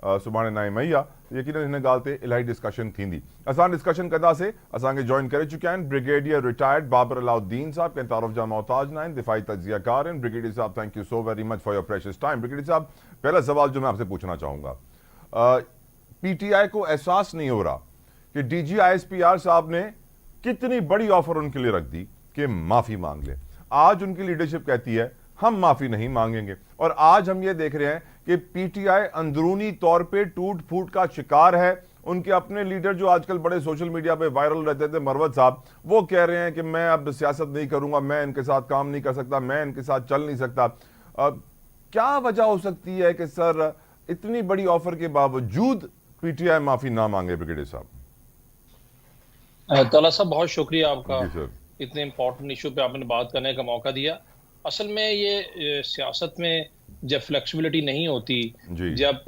सुभाणे 9 मई आहे, यकीनन हिन ॻाल्हि ते इलाही डिस्कशन थींदी। असां डिस्कशन कंदासीं। असांखे जॉइन करे चुकिया आहिनि ब्रिगेडियर रिटायर्ड बाबर अलाउद्दीन साहब, कंहिं तारुफ़ जा मोहताज न आहिनि, दिफ़ाई तज्ज़ियाकार आहिनि। ब्रिगेडियर साहब, thank you so very much for your precious time. Brigadier साहब, पहला सवाल जो मैं आपसे पूछना चाहूँगा, पीटीआई को एहसास नहीं हो रहा कि DGISPR साहब ने कितनी बड़ी ऑफर उनके लिए रख दी कि माफ़ी मांग ले। आज उनकी लीडरशिप कहती है हम माफी नहीं मांगेंगे, और आज हम ये देख रहे हैं कि पीटीआई अंदरूनी तौर पे टूट फूट का शिकार है। उनके अपने लीडर जो आजकल बड़े सोशल मीडिया पे वायरल रहते थे, मरवत साहब, वो कह रहे हैं कि मैं अब सियासत नहीं करूंगा, मैं इनके साथ काम नहीं कर सकता, मैं इनके साथ चल नहीं सकता। क्या वजह हो सकती है कि सर इतनी बड़ी ऑफर के बावजूद पीटीआई माफी ना मांगे? ब्रिगेडियर साहब। तला साहब, बहुत शुक्रिया आपका, जी सर। इतने इम्पोर्टेंट इशू पे आपने बात करने का मौका दिया। असल में ये सियासत में जब फ्लेक्सिबिलिटी नहीं होती, जब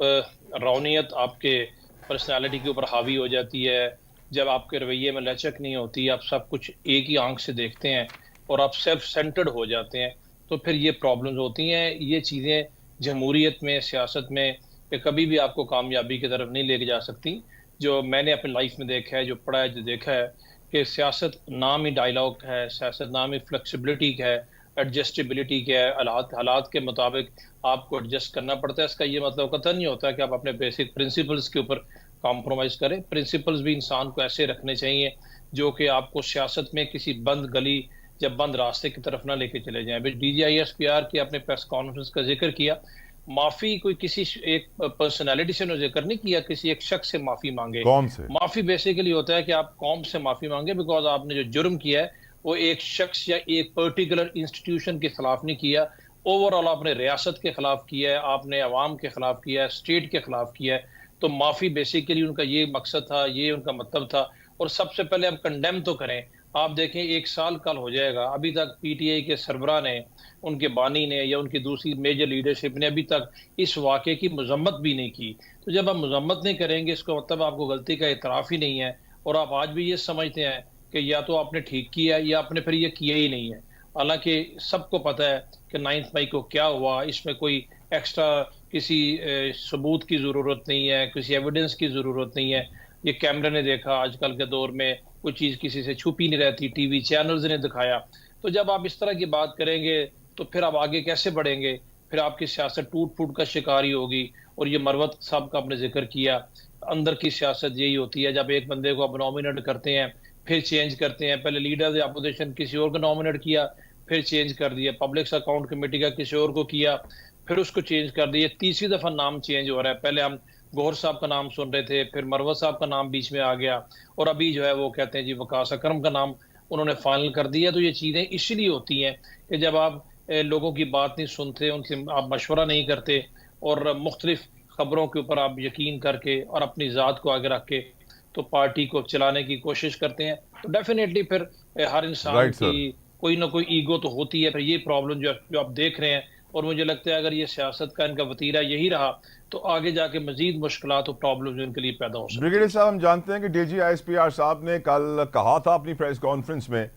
रौनियत आपके पर्सनालिटी के ऊपर हावी हो जाती है, जब आपके रवैये में लचक नहीं होती, आप सब कुछ एक ही आंख से देखते हैं और आप सेल्फ सेंटर्ड हो जाते हैं, तो फिर ये प्रॉब्लम्स होती हैं। ये चीज़ें जमहूरियत में, सियासत में कभी भी आपको कामयाबी की तरफ नहीं लेके जा सकती। जो मैंने अपनी लाइफ में देखा है, जो पढ़ा है, जो देखा है, कि सियासत नाम ही डायलॉग है, सियासत नाम ही फ्लेक्सिबिलिटी का है, एडजस्टेबिलिटी का है। हालात के मुताबिक आपको एडजस्ट करना पड़ता है। इसका ये मतलब कतई नहीं होता कि आप अपने बेसिक प्रिंसिपल्स के ऊपर कॉम्प्रोमाइज़ करें। प्रिंसिपल्स भी इंसान को ऐसे रखने चाहिए जो कि आपको सियासत में किसी बंद गली या बंद रास्ते की तरफ ना लेके चले जाएं। DGISPR की आपने प्रेस कॉन्फ्रेंस का जिक्र किया, माफी कोई किसी एक पर्सनालिटी से जिक्र नहीं किया, किसी एक शख्स से माफी मांगे। कौम से माफी बेसिकली होता है कि आप कौम से माफी मांगे, बिकॉज आपने जो जुर्म किया है वो एक शख्स या एक पर्टिकुलर इंस्टीट्यूशन के खिलाफ नहीं किया, ओवरऑल आपने रियासत के खिलाफ किया है, आपने अवाम के खिलाफ किया है, स्टेट के खिलाफ किया है। तो माफी बेसिकली उनका ये मकसद था, ये उनका मतलब था। और सबसे पहले हम कंडेम तो करें। आप देखें, 1 साल कल हो जाएगा, अभी तक पीटीआई के सरबराह ने, उनके बानी ने या उनकी दूसरी मेजर लीडरशिप ने अभी तक इस वाक़े की मजम्मत भी नहीं की। तो जब आप मजम्मत नहीं करेंगे, इसका मतलब आपको गलती का इतराफ़ ही नहीं है, और आप आज भी ये समझते हैं कि या तो आपने ठीक किया या आपने फिर ये किया ही नहीं है। हालांकि सबको पता है कि 9 मई को क्या हुआ, इसमें कोई एक्स्ट्रा किसी सबूत की ज़रूरत नहीं है, किसी एविडेंस की ज़रूरत नहीं है। ये कैमरे ने देखा, आजकल के दौर में कोई चीज़ किसी से छुपी नहीं रहती, टीवी चैनल्स ने दिखाया। तो जब आप इस तरह की बात करेंगे तो फिर आप आगे कैसे बढ़ेंगे? फिर आपकी सियासत टूट फूट का शिकार ही होगी। और ये मरवत साहब का आपने जिक्र किया, अंदर की सियासत यही होती है, जब एक बंदे को आप नॉमिनेट करते हैं फिर चेंज करते हैं। पहले लीडर अपोजिशन किसी और को नॉमिनेट किया, फिर चेंज कर दिया, पब्लिक अकाउंट कमेटी का किसी और को किया, फिर उसको चेंज कर दिया। तीसरी दफा नाम चेंज हो रहा है। पहले हम गौहर साहब का नाम सुन रहे थे, फिर मरवत साहब का नाम बीच में आ गया, और अभी जो है वो कहते हैं जी वकास अकरम का नाम उन्होंने फाइनल कर दिया। तो ये चीज़ें इसलिए होती हैं कि जब आप लोगों की बात नहीं सुनते, उनसे आप मशवरा नहीं करते, और मुख्तलिफ खबरों के ऊपर आप यकीन करके और अपनी ज़ात को आगे रख के तो पार्टी को चलाने की कोशिश करते हैं, तो डेफिनेटली फिर हर इंसान की कोई ना कोई ईगो तो होती है। फिर ये प्रॉब्लम जो आप देख रहे हैं, और मुझे लगता है अगर ये सियासत का इनका वतीरा यही रहा तो आगे जाके मजीद मुश्किलात और प्रॉब्लम इनके लिए पैदा हो सकती है। ब्रिगेडियर साहब, हम जानते हैं कि DGISPR साहब ने कल कहा था अपनी प्रेस कॉन्फ्रेंस में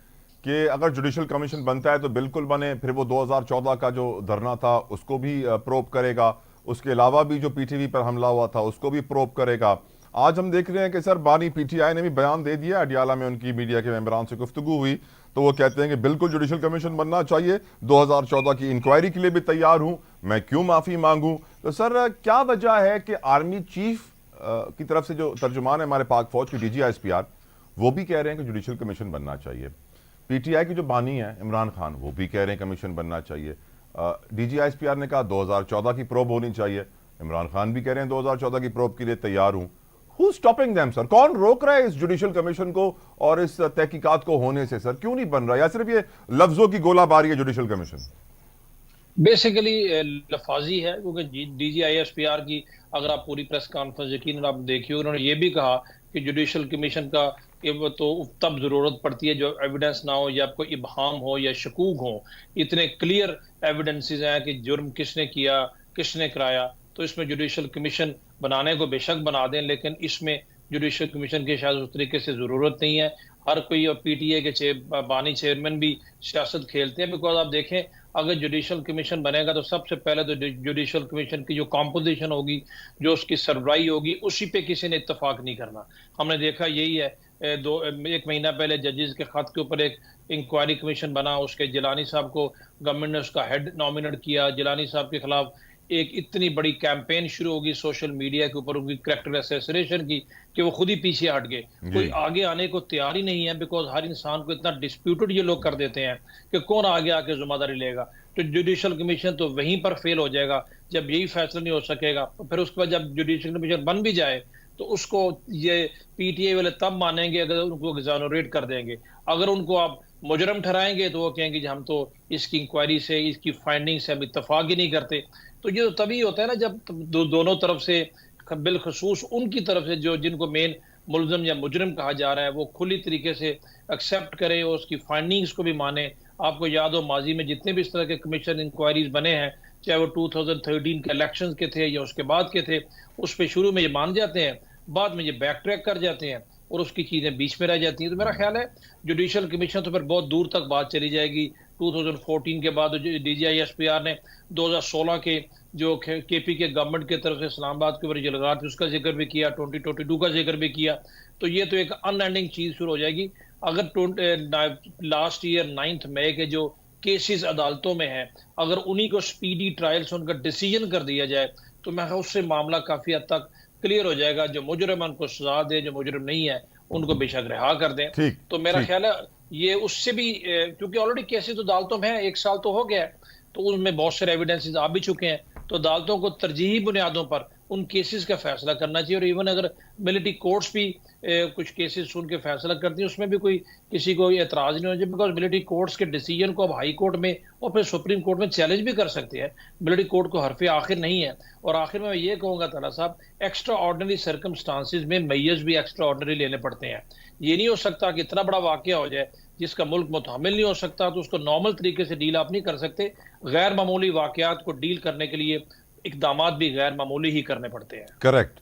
कि अगर जुडिशल कमीशन बनता है तो बिल्कुल बने। फिर वो 2014 का जो धरना था उसको भी प्रोब करेगा, उसके अलावा भी जो पीटीवी पर हमला हुआ था उसको भी प्रोब करेगा। आज हम देख रहे हैं कि सर बानी पीटीआई ने भी बयान दे दिया, अडियाला में उनकी मीडिया के मेंबरान से गुफ्तगू हुई तो वो कहते हैं कि बिल्कुल जुडिशल कमीशन बनना चाहिए, 2014 की इंक्वायरी के लिए भी तैयार हूं, मैं क्यों माफी मांगूं? तो सर क्या वजह है कि आर्मी चीफ की तरफ से जो तर्जुमान है हमारे पाक फौज की DGISPR, वो भी कह रहे हैं कि जुडिशल कमीशन बनना चाहिए। पीटीआई की जो बानी है इमरान खान, वो भी कह रहे हैं कमीशन बनना चाहिए। DGISPR ने कहा 2014 की प्रोब होनी चाहिए, इमरान खान भी कह रहे हैं 2014 की प्रोब के लिए तैयार हूं। Who's stopping them, sir? कौन रोक रहा है इस जुडिशल कमीशन को और इस तहकीकात को होने से? सर क्यों नहीं बन रहा, या सिर्फ ये लफ्जों की गोलाबारी है जुडिशल कमीशन? बेसिकली लफाजी है, क्योंकि DGISPR की अगर आप पूरी प्रेस कॉन्फ्रेंस यकीन आप देखिए, उन्होंने ये भी कहा कि जुडिशल कमीशन का तो तब जरूरत पड़ती है जो एविडेंस ना हो या कोई इबहाम हो या शकूक हो। इतने क्लियर एविडेंसेस हैं कि जुर्म किसने किया, किसने कराया, तो इसमें जुडिशल कमीशन बनाने को बेशक बना दें, लेकिन इसमें जुडिशल कमीशन की शायद उस तरीके से जरूरत नहीं है। हर कोई, और पीटीए के बानी चेयरमैन भी सियासत खेलते हैं। बिकॉज आप देखें, अगर जुडिशल कमीशन बनेगा तो सबसे पहले तो जुडिशल कमीशन की जो कॉम्पोजिशन होगी, जो उसकी सरबराही होगी, उसी पे किसी ने इत्तेफाक नहीं करना। हमने देखा यही है, एक महीना पहले जजेस के खत के ऊपर एक इंक्वायरी कमीशन बना, उसके जिलानी साहब को गवर्नमेंट ने उसका हेड नॉमिनेट किया। जिलानी साहब के खिलाफ एक इतनी बड़ी कैंपेन शुरू होगी सोशल मीडिया के ऊपर उनकी कैरेक्टर असैसिनेशन की, कि वो खुद ही पीछे हट गए, कोई आगे आने को तैयार ही नहीं है। बिकॉज हर इंसान को इतना डिस्प्यूटेड ये लोग कर देते हैं कि कौन आगे आके जिम्मेदारी लेगा। तो जुडिशल कमीशन तो वहीं पर फेल हो जाएगा जब यही फैसला नहीं हो सकेगा। फिर उसके बाद जब जुडिशल कमीशन बन भी जाए तो उसको ये पीटीए वाले तब मानेंगे अगर उनको एग्जोनरेट कर देंगे। अगर उनको आप मुजरम ठहराएंगे तो वो कहेंगे हम तो इसकी इंक्वायरी से, इसकी फाइंडिंग से हम इत्तेफाक ही नहीं करते। तो ये तो तभी होता है ना जब दोनों तरफ से, बिलखसूस उनकी तरफ से जो जिनको मेन मुलजम या मुजरिम कहा जा रहा है, वो खुली तरीके से एक्सेप्ट करे और उसकी फाइंडिंग्स को भी माने। आपको याद हो, माजी में जितने भी इस तरह के कमीशन इंक्वायरीज बने हैं, चाहे वो 2013 के इलेक्शंस के थे या उसके बाद के थे, उस पर शुरू में ये मान जाते हैं, बाद में ये बैक ट्रैक कर जाते हैं और उसकी चीजें बीच में रह जाती हैं। तो मेरा ख्याल है जुडिशल कमीशन तो फिर बहुत दूर तक बात चली जाएगी। 2014 के बाद DGISPR ने 2016 के जो केपी के गवर्नमेंट की तरफ से इस्लामाबाद के ऊपर जो लगा थी उसका जिक्र भी किया, 2022 का जिक्र भी किया। तो ये तो एक अनएंडिंग चीज शुरू हो जाएगी। अगर लास्ट ईयर 9 मई के जो केसेस अदालतों में है, अगर उन्हीं को स्पीडी ट्रायल से उनका डिसीजन कर दिया जाए तो मैं उससे मामला काफी हद तक क्लियर हो जाएगा। जो मुजरिम है उनको सजा दे, जो मुजरिम नहीं है उनको बेशक रिहा कर दें। तो मेरा ख्याल है ये उससे भी, क्योंकि ऑलरेडी केसेस तो अदालतों में है, 1 साल तो हो गया है, तो उनमें बहुत सारे एविडेंसेस आ भी चुके हैं। तो अदालतों को तरजीही बुनियादों पर उन केसेस का फैसला करना चाहिए। और इवन अगर मिलिट्री कोर्ट्स भी कुछ केसेस सुन के फैसला करती है, उसमें भी कोई किसी को एतराज नहीं होना चाहिए। बिकॉज मिलिट्री कोर्ट्स के डिसीजन को अब हाई कोर्ट में और फिर सुप्रीम कोर्ट में चैलेंज भी कर सकते हैं। मिलिट्री कोर्ट को हरफ आखिर नहीं है। और आखिर में मैं ये कहूंगा ताला साहब, एक्स्ट्रा ऑर्डिनरी सर्कमस्टांसिस में मैयर्स भी एक्स्ट्रा ऑर्डिनरी लेने पड़ते हैं। ये नहीं हो सकता कि इतना बड़ा वाकया हो जाए जिसका मुल्क मुतहम्मिल नहीं हो सकता, तो उसको नॉर्मल तरीके से डील आप नहीं कर सकते। गैर मामूली वाकयात को डील करने के लिए इकदामात भी गैर मामूली ही करने पड़ते हैं। करेक्ट।